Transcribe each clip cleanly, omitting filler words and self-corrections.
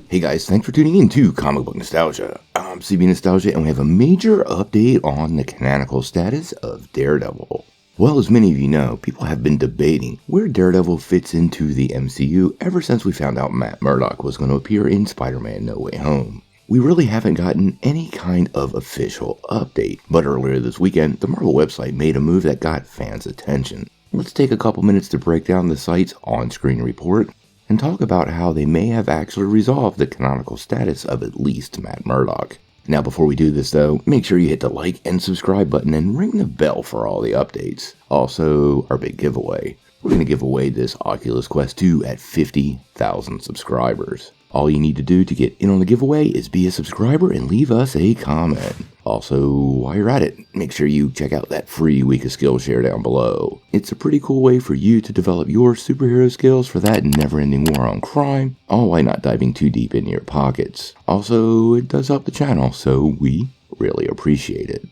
Hey guys, thanks for tuning in to Comic Book Nostalgia. I'm CB Nostalgia, and we have a major update on the canonical status of Daredevil. Well, as many of you know, people have been debating where Daredevil fits into the MCU ever since we found out Matt Murdock was going to appear in Spider-Man No Way Home. We really haven't gotten any kind of official update, but earlier this weekend, the Marvel website made a move that got fans' attention. Let's take a couple minutes to break down the site's on-screen report and talk about how they may have actually resolved the canonical status of at least Matt Murdock. Now before we do this though, make sure you hit the like and subscribe button and ring the bell for all the updates. Also, our big giveaway. We're going to give away this Oculus Quest 2 at 50,000 subscribers. All you need to do to get in on the giveaway is be a subscriber and leave us a comment. Also, while you're at it, make sure you check out that free Week of Skills share down below. It's a pretty cool way for you to develop your superhero skills for that never-ending war on crime, all while not diving too deep into your pockets. Also, it does help the channel, so we really appreciate it.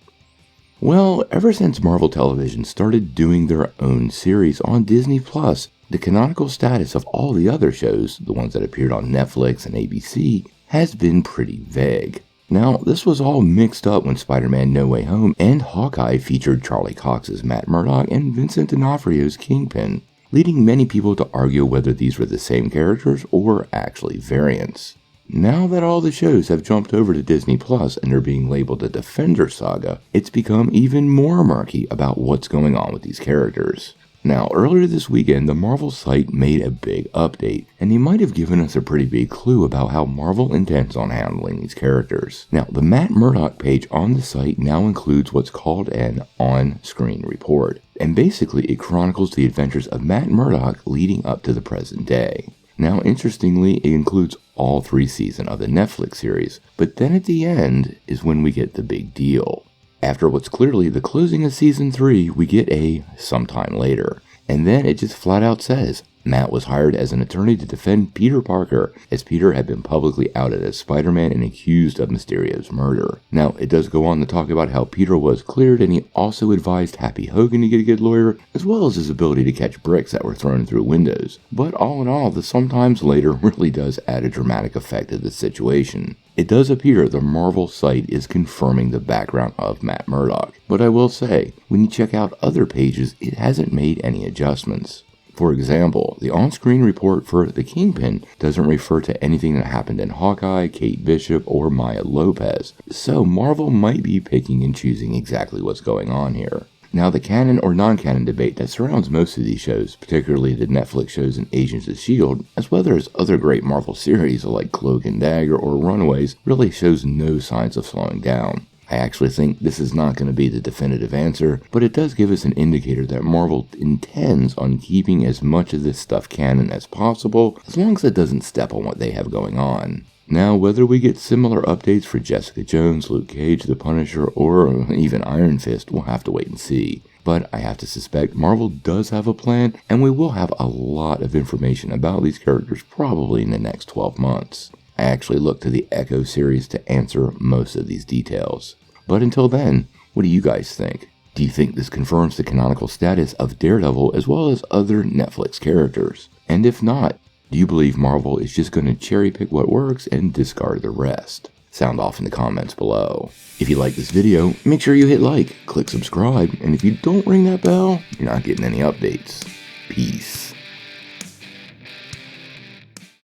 Well, ever since Marvel Television started doing their own series on Disney+, the canonical status of all the other shows, the ones that appeared on Netflix and ABC, has been pretty vague. Now, this was all mixed up when Spider-Man No Way Home and Hawkeye featured Charlie Cox's Matt Murdock and Vincent D'Onofrio's Kingpin, leading many people to argue whether these were the same characters or actually variants. Now that all the shows have jumped over to Disney Plus and are being labeled a Defender saga, it's become even more murky about what's going on with these characters. Now, earlier this weekend, the Marvel site made a big update, and they might have given us a pretty big clue about how Marvel intends on handling these characters. Now, the Matt Murdock page on the site now includes what's called an on-screen report, and basically it chronicles the adventures of Matt Murdock leading up to the present day. Now, interestingly, it includes all 3 seasons of the Netflix series, but then at the end is when we get the big deal. After what's clearly the closing of Season 3, we get a sometime later. And then it just flat out says, Matt was hired as an attorney to defend Peter Parker, as Peter had been publicly outed as Spider-Man and accused of Mysterio's murder. Now, it does go on to talk about how Peter was cleared, and he also advised Happy Hogan to get a good lawyer, as well as his ability to catch bricks that were thrown through windows. But all in all, the sometimes later really does add a dramatic effect to the situation. It does appear the Marvel site is confirming the background of Matt Murdock, but I will say, when you check out other pages, it hasn't made any adjustments. For example, the on-screen report for The Kingpin doesn't refer to anything that happened in Hawkeye, Kate Bishop, or Maya Lopez, so Marvel might be picking and choosing exactly what's going on here. Now, the canon or non-canon debate that surrounds most of these shows, particularly the Netflix shows and Agents of S.H.I.E.L.D., as well as other great Marvel series like Cloak and Dagger or Runaways, really shows no signs of slowing down. I actually think this is not going to be the definitive answer, but it does give us an indicator that Marvel intends on keeping as much of this stuff canon as possible, as long as it doesn't step on what they have going on. Now, whether we get similar updates for Jessica Jones, Luke Cage, The Punisher, or even Iron Fist, we'll have to wait and see. But I have to suspect Marvel does have a plan, and we will have a lot of information about these characters probably in the next 12 months. I actually look to the Echo series to answer most of these details. But until then, what do you guys think? Do you think this confirms the canonical status of Daredevil as well as other Netflix characters? And if not, do you believe Marvel is just going to cherry pick what works and discard the rest? Sound off in the comments below. If you like this video, make sure you hit like, click subscribe, and if you don't ring that bell, you're not getting any updates. Peace.